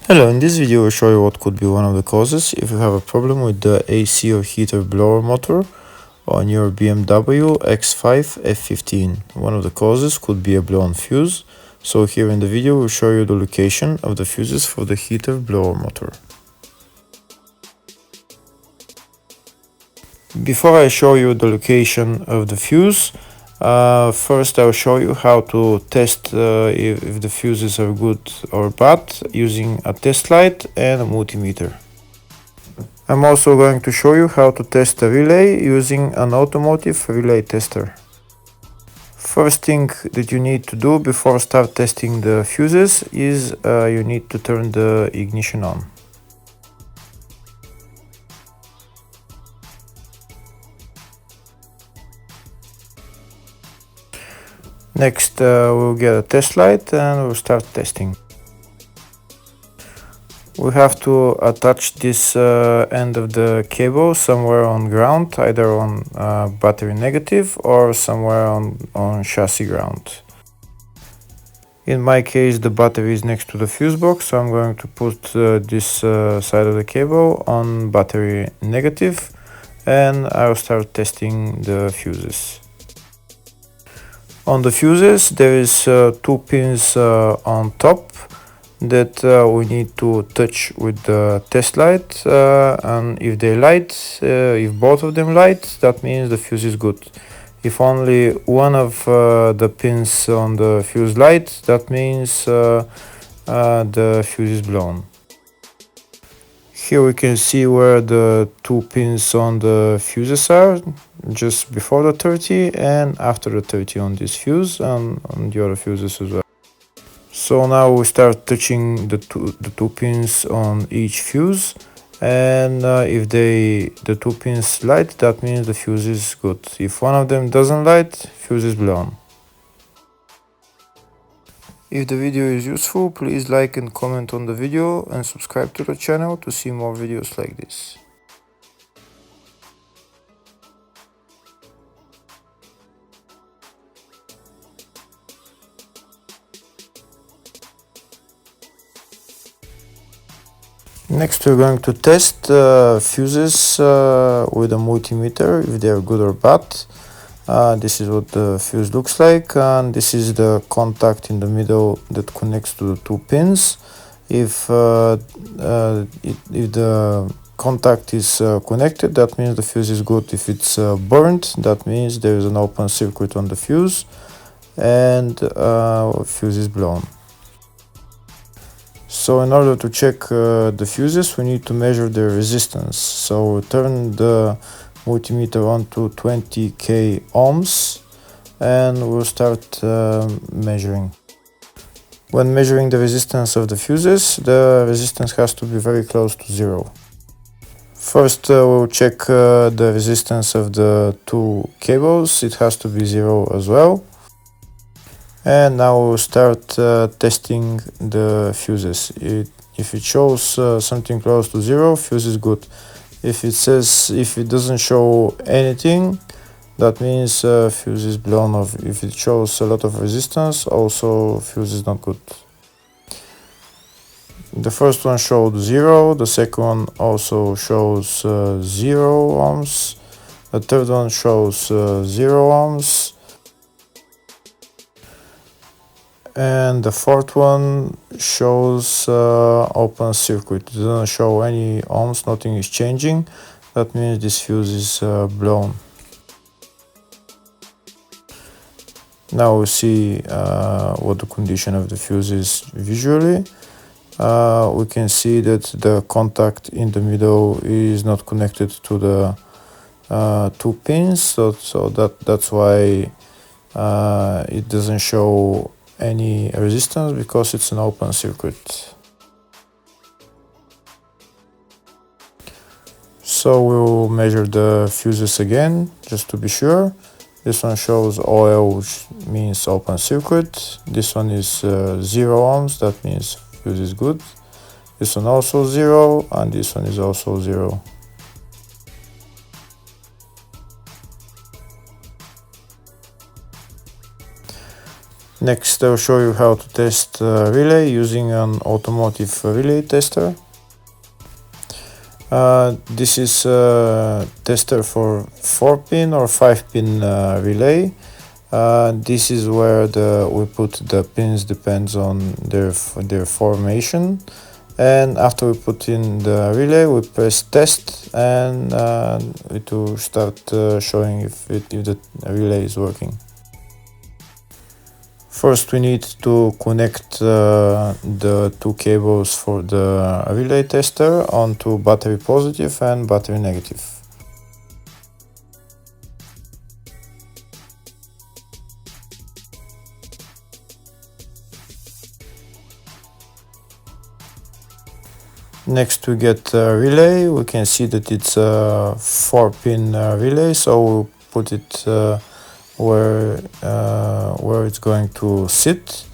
Hello, in this video I'll show you what could be one of the causes if you have a problem with the AC or heater blower motor on your BMW X5 F15. One of the causes could be a blown fuse. So here in the video we'll show you the location of the fuses for the heater blower motor. Before I show you the location of the fuse, first I'll show you how to test if the fuses are good or bad using a test light and a multimeter. I'm also going to show you how to test a relay using an Automotive relay tester. First thing that you need to do before start testing the fuses is you need to turn the ignition on. Next we'll get a test light and we'll start testing. We have to attach this end of the cable somewhere on ground, either on battery negative or somewhere on chassis ground. In my case the battery is next to the fuse box, so I'm going to put this side of the cable on battery negative and I'll start testing the fuses. On the fuses there is two pins on top that we need to touch with the test light, and if they light, if both of them light, that means the fuse is good. If only one of the pins on the fuse light, that means the fuse is blown. Here we can see where the two pins on the fuses are, just before the 30 and after the 30 on this fuse and on the other fuses as well. So now we start touching the two pins on each fuse, and if the two pins light, that means the fuse is good. If one of them doesn't light, fuse is blown. If the video is useful, please like and comment on the video and subscribe to the channel to see more videos like this. Next we're going to test fuses with a multimeter, if they are good or bad. This is what the fuse looks like, and this is the contact in the middle that connects to the two pins. If the contact is connected, that means the fuse is good. If it's burnt, that means there is an open circuit on the fuse and fuse is blown. So in order to check the fuses, we need to measure the resistance. So turn the multimeter on to 20k ohms and we'll start measuring. When measuring the resistance of the fuses, the resistance has to be very close to zero. First we'll check the resistance of the two cables. It has to be zero as well. And now we'll start testing the fuses. If it shows something close to zero, fuse is good. If it doesn't show anything, that means fuse is blown off. If it shows a lot of resistance, also fuse is not good. The first one showed zero, the second one also shows 0 ohms, the third one shows 0 ohms, and the fourth one shows open circuit. It doesn't show any ohms, nothing is changing. That means this fuse is blown. Now we see what the condition of the fuse is visually. We can see that the contact in the middle is not connected to the two pins, so that's why it doesn't show any resistance, because it's an open circuit. So we'll measure the fuses again just to be sure. This one shows OL, which means open circuit. This one is 0 ohms, that means fuse is good. This one also 0, and this one is also 0. Next, I'll show you how to test relay using an automotive relay tester. This is a tester for 4-pin or 5-pin relay. This is where we put the pins, depends on their formation. And after we put in the relay, we press test, and it will start showing if the relay is working. First, we need to connect the two cables for the relay tester onto battery positive and battery negative. Next, we get a relay. We can see that it's a 4-pin relay, so we'll put it where it's going to sit,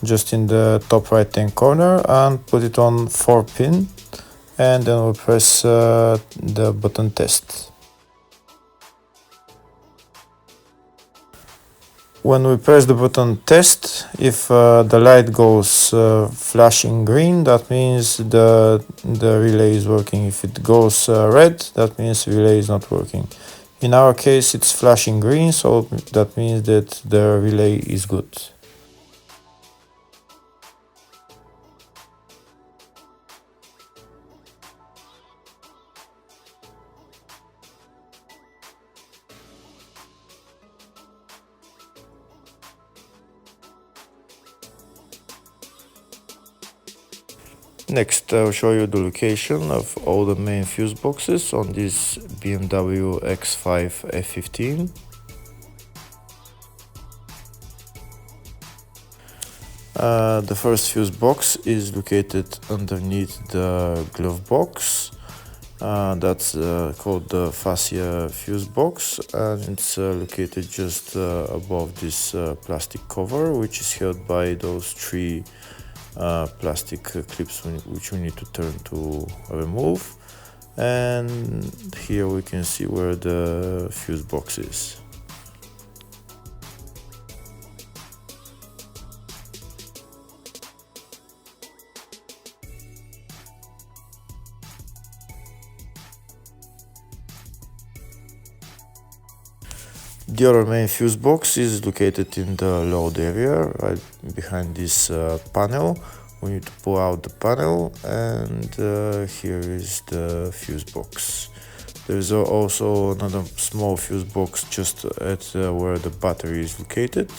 just in the top right hand corner, and put it on 4-pin, and then we'll press the button test. When we press the button test, if the light goes flashing green, that means the relay is working. If it goes red, that means the relay is not working. In our case, it's flashing green, so that means that the relay is good. Next, I'll show you the location of all the main fuse boxes on this BMW X5 F15. The first fuse box is located underneath the glove box. That's called the fascia fuse box, and it's located just above this plastic cover, which is held by those three plastic clips which we need to turn to remove. And here we can see where the fuse box is. The other main fuse box is located in the load area, right behind this panel. We need to pull out the panel, and here is the fuse box. There is also another small fuse box just at where the battery is located.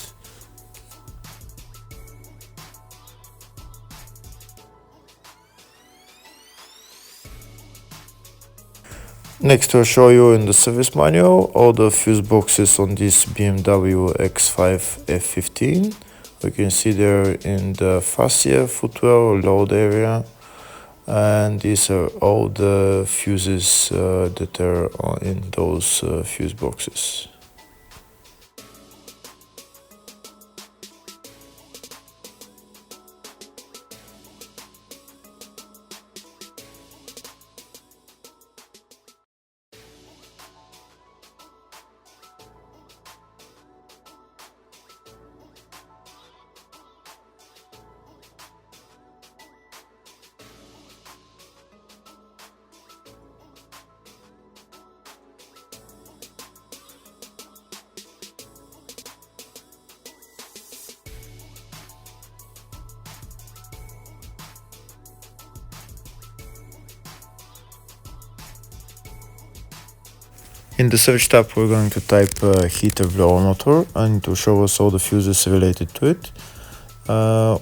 Next, I'll show you in the service manual all the fuse boxes on this BMW X5 F15. We can see there in the fascia, footwell, load area, and these are all the fuses that are in those fuse boxes. In the search tab, we're going to type heater blower motor, and it will show us all the fuses related to it.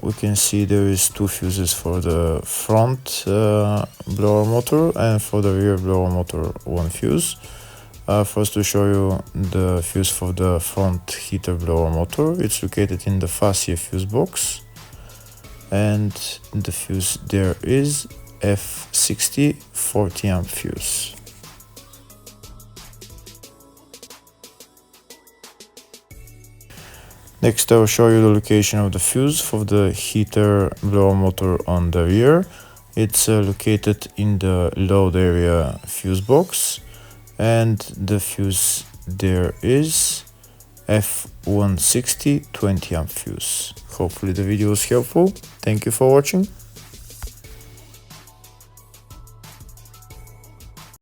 We can see there is two fuses for the front blower motor, and for the rear blower motor, one fuse. First, to show you the fuse for the front heater blower motor. It's located in the fascia fuse box, and the fuse there is F60 40 amp fuse. Next, I will show you the location of the fuse for the heater blower motor on the rear. It's located in the load area fuse box, and the fuse there is F160 20 amp fuse. Hopefully the video was helpful. Thank you for watching.